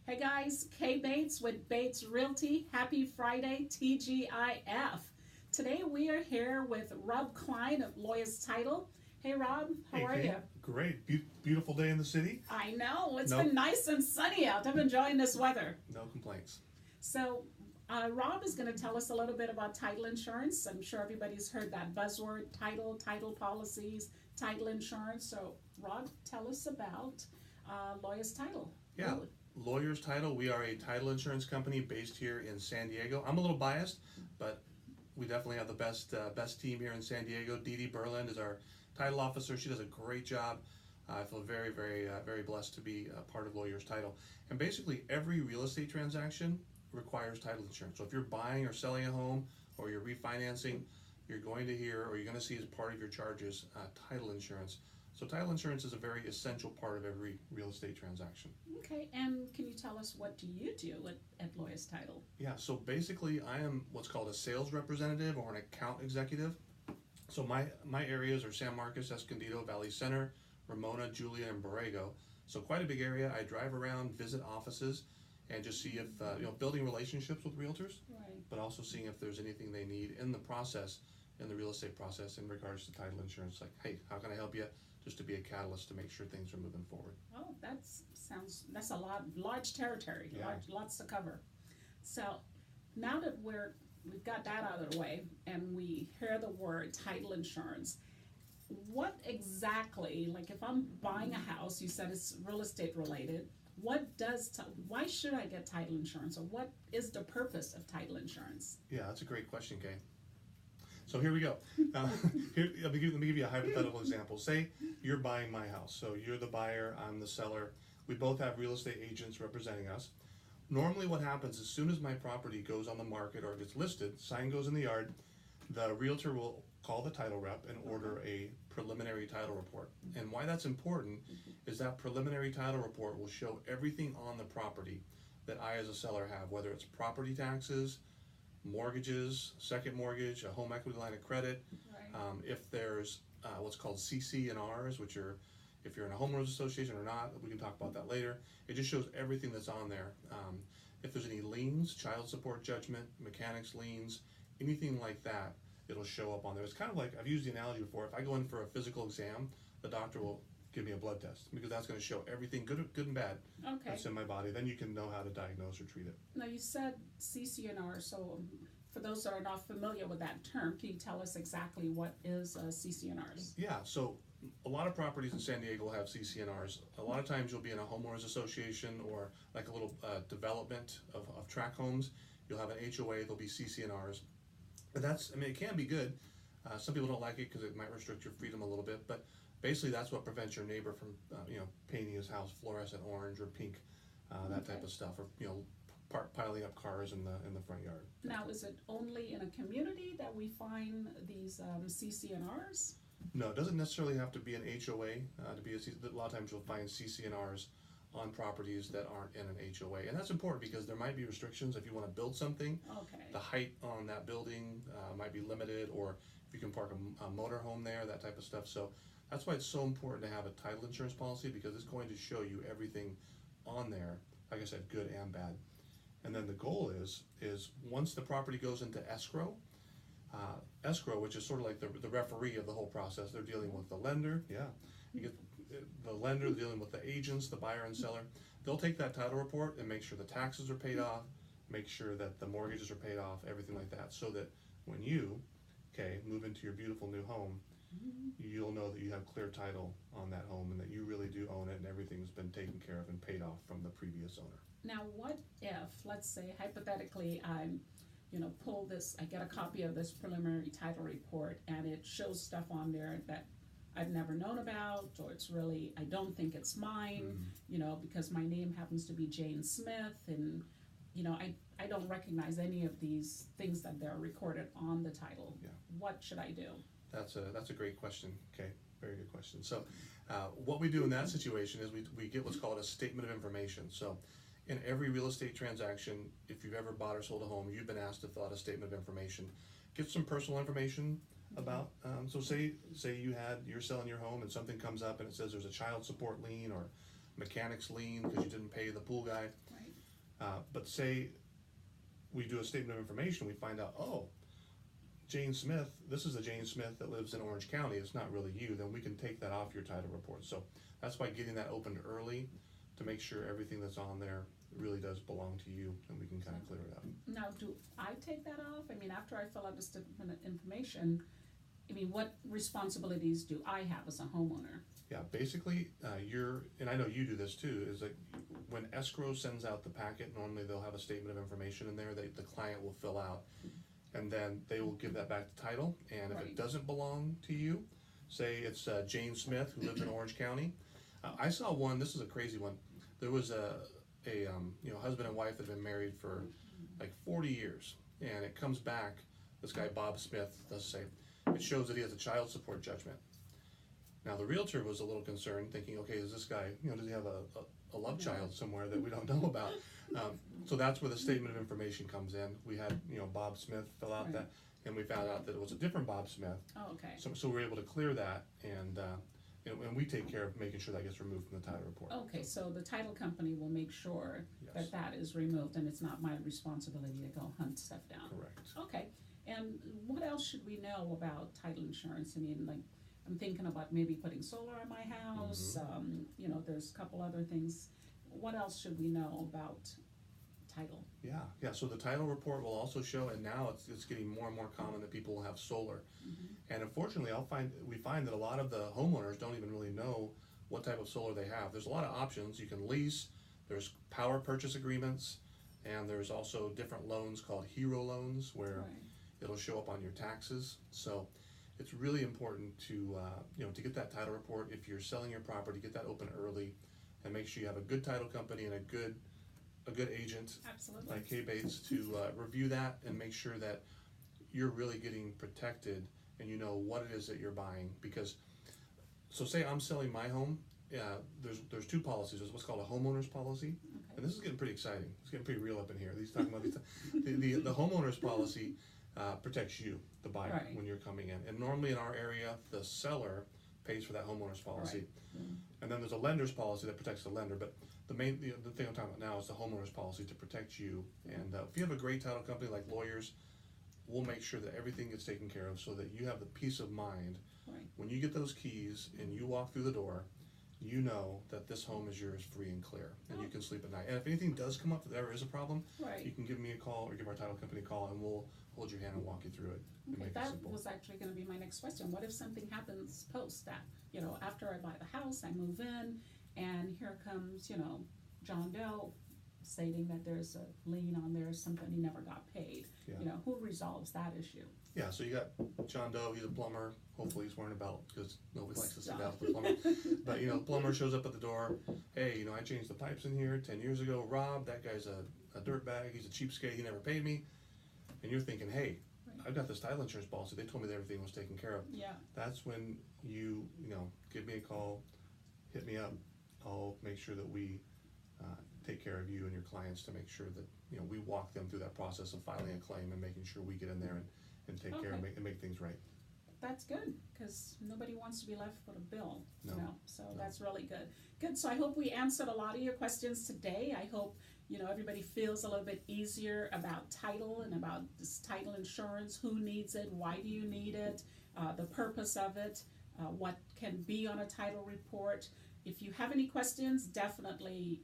Hey guys, Kay Bates with Bates Realty. Happy Friday, TGIF. Today we are here with Rob Klein of Lawyers Title. Hey Rob, how are Kay. you? Great. Beautiful day in the city. I know, it's No. been nice and sunny out. I'm enjoying this weather. No complaints. So, Rob is going to tell us a little bit about title insurance. I'm sure everybody's heard that buzzword, title policies, title insurance. So, Rob, tell us about Lawyers Title. Yeah. Lawyers Title. We are a title insurance company based here in San Diego. I'm a little biased, but we definitely have the best team here in San Diego. Dee Dee Berland is our title officer. She does a great job. I feel very blessed to be a part of Lawyers Title. And basically, every real estate transaction requires title insurance. So if you're buying or selling a home, or you're refinancing, you're going to hear, or you're going to see as part of your charges, title insurance. So title insurance is a very essential part of every real estate transaction. Okay, and can you tell us what do you do at Lawyers Title? Yeah, so basically I am what's called a sales representative or an account executive. So my areas are San Marcos, Escondido, Valley Center, Ramona, Julian, and Borrego. So quite a big area. I drive around, visit offices, and just see if, building relationships with realtors, Right. but also seeing if there's anything they need in the process, in the real estate process in regards to title insurance. Like, hey, how can I help you? Just to be a catalyst to make sure things are moving forward. Oh, that's a large territory, Yeah. lots to cover. So now that we've got that out of the way and we hear the word title insurance, what exactly, like if I'm buying a house, you said it's real estate related, why should I get title insurance, or what is the purpose of title insurance? Yeah, that's a great question, Kay. So here we go. Let me give you a hypothetical example. Say you're buying my house. So you're the buyer, I'm the seller. We both have real estate agents representing us. Normally what happens, as soon as my property goes on the market or gets listed, sign goes in the yard, the realtor will call the title rep and order a preliminary title report. And why that's important is that preliminary title report will show everything on the property that I as a seller have, whether it's property taxes, mortgages, second mortgage, a home equity line of credit. Right. If there's what's called CC&Rs, which are, if you're in a homeowners association or not, we can talk about that later. It just shows everything that's on there. If there's any liens, child support judgment, mechanics liens, anything like that, it'll show up on there. It's kind of like, I've used the analogy before, if I go in for a physical exam, the doctor will give me a blood test, because that's going to show everything, good and bad, Okay. that's in my body. Then you can know how to diagnose or treat it. Now you said CC&R, so for those that are not familiar with that term, can you tell us exactly what is CC&Rs? Yeah, so a lot of properties in San Diego have CC&Rs. A lot of times you'll be in a homeowners association or like a little development of tract homes. You'll have an HOA, there'll be CC&Rs. But it can be good. Some people don't like it because it might restrict your freedom a little bit, but basically that's what prevents your neighbor from, painting his house fluorescent orange or pink, that type of stuff, or, piling up cars in the front yard. Now, is it only in a community that we find these CC&Rs? No, it doesn't necessarily have to be an HOA to be a lot of times you'll find CC&Rs on properties that aren't in an HOA. And that's important because there might be restrictions if you want to build something. Okay. The height on that building might be limited, or if you can park a motor home there, that type of stuff. So that's why it's so important to have a title insurance policy, because it's going to show you everything on there, like I said, good and bad. And then the goal is once the property goes into escrow, which is sort of like the referee of the whole process. They're dealing with the lender, you get the lender dealing with the agents, the buyer and seller. They'll take that title report and make sure the taxes are paid off, make sure that the mortgages are paid off, everything like that, so that when you, move into your beautiful new home, you'll know that you have clear title on that home and that you really do own it and everything's been taken care of and paid off from the previous owner. Now, what if, let's say, hypothetically, I get a copy of this preliminary title report and it shows stuff on there that I've never known about, or I don't think it's mine, because my name happens to be Jane Smith, and, I don't recognize any of these things that they're recorded on the title. Yeah. What should I do? That's a great question. Okay, very good question. So what we do in that situation is we get what's called a statement of information. So in every real estate transaction, if you've ever bought or sold a home, you've been asked to fill out a statement of information. Get some personal information about, so say you're selling your home and something comes up and it says there's a child support lien or mechanics lien because you didn't pay the pool guy. Right. But say we do a statement of information, we find out, oh, Jane Smith, this is a Jane Smith that lives in Orange County, it's not really you, then we can take that off your title report. So that's why getting that opened early to make sure everything that's on there really does belong to you, and we can kind of clear it up. Now, do I take that off? I mean, after I fill out the statement of information, I mean, what responsibilities do I have as a homeowner? Yeah, basically, and I know you do this too, is that when escrow sends out the packet, normally they'll have a statement of information in there that the client will fill out, and then they will give that back to title, and if it doesn't belong to you, say it's Jane Smith who lives in Orange County. I saw one, this is a crazy one, there was a husband and wife that had been married for like 40 years, and it comes back, this guy Bob Smith, let's say, it shows that he has a child support judgment. Now the realtor was a little concerned, thinking, okay, is this guy, does he have a love child somewhere that we don't know about? So that's where the statement of information comes in. We had, Bob Smith fill out that, and we found out that it was a different Bob Smith. Oh, okay. So we're able to clear that, and we take care of making sure that gets removed from the title report. Okay, so the title company will make sure that is removed, and it's not my responsibility to go hunt stuff down. Correct. Okay, and what else should we know about title insurance? I mean, like, I'm thinking about maybe putting solar on my house, there's a couple other things. What else should we know about title? Yeah, so the title report will also show, and now it's getting more and more common that people will have solar. And unfortunately, we find that a lot of the homeowners don't even really know what type of solar they have. There's a lot of options. You can lease, there's power purchase agreements, and there's also different loans called hero loans where it'll show up on your taxes. So it's really important to get that title report. If you're selling your property, get that open early, and make sure you have a good title company and a good agent. Absolutely. Like Kay Bates to review that and make sure that you're really getting protected and you know what it is that you're buying. Because, so say I'm selling my home, there's two policies. There's what's called a homeowner's policy, and this is getting pretty exciting. It's getting pretty real up in here. These talking about the homeowner's policy protects you, the buyer, when you're coming in. And normally in our area, the seller pays for that homeowner's policy. And then there's a lender's policy that protects the lender. But the thing I'm talking about now is the homeowner's policy to protect you. And if you have a great title company like lawyers, we'll make sure that everything gets taken care of so that you have the peace of mind when you get those keys and you walk through the door, you know that this home is yours free and clear, and you can sleep at night. And if anything does come up, if there is a problem, you can give me a call or give our title company a call, and we'll hold your hand and walk you through it. Okay, that was actually going to be my next question. What if something happens post that? After I buy the house, I move in, and here comes, John Doe stating that there's a lien on there, something he never got paid. Who resolves that issue? Yeah, so you got John Doe, he's a plumber. Hopefully he's wearing a belt because nobody likes to see that with a plumber. But, the plumber shows up at the door. Hey, I changed the pipes in here 10 years ago. Rob, that guy's a dirtbag. He's a cheapskate. He never paid me. And you're thinking, hey, I've got this title insurance policy. They told me that everything was taken care of. Yeah. That's when you give me a call, hit me up. I'll make sure that we take care of you and your clients to make sure that, we walk them through that process of filing a claim and making sure we get in there and take care and make things right. That's good, because nobody wants to be left with a bill, so No. that's really good. Good, so I hope we answered a lot of your questions today. I hope, everybody feels a little bit easier about title and about this title insurance, who needs it, why do you need it, the purpose of it, what can be on a title report. If you have any questions, definitely,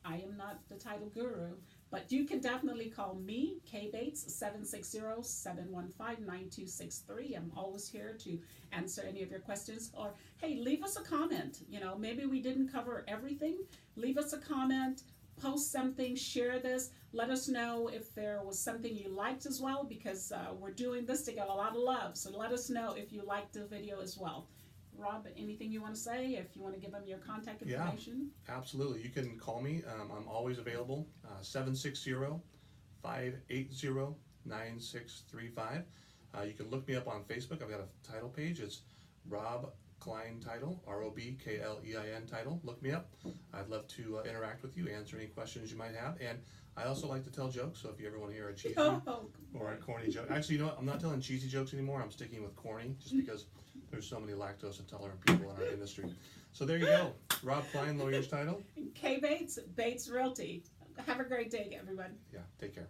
I am not the title guru, but you can definitely call me, Kay Bates, 760-715-9263. I'm always here to answer any of your questions. Or, hey, leave us a comment. Maybe we didn't cover everything. Leave us a comment, post something, share this. Let us know if there was something you liked as well, because we're doing this to get a lot of love. So let us know if you liked the video as well. Rob, anything you want to say? If you want to give them your contact information? Yeah, absolutely. You can call me. I'm always available. 760-580-9635. You can look me up on Facebook. I've got a title page. It's Rob Klein Title, ROBKLEIN Title. Look me up. I'd love to interact with you, answer any questions you might have. And I also like to tell jokes, so if you ever want to hear a cheesy or a corny joke. Actually, you know what? I'm not telling cheesy jokes anymore. I'm sticking with corny, just because there's so many lactose intolerant people in our industry. So there you go. Rob Klein, Lawyer's Title. Kay Bates, Bates Realty. Have a great day, everyone. Yeah, take care.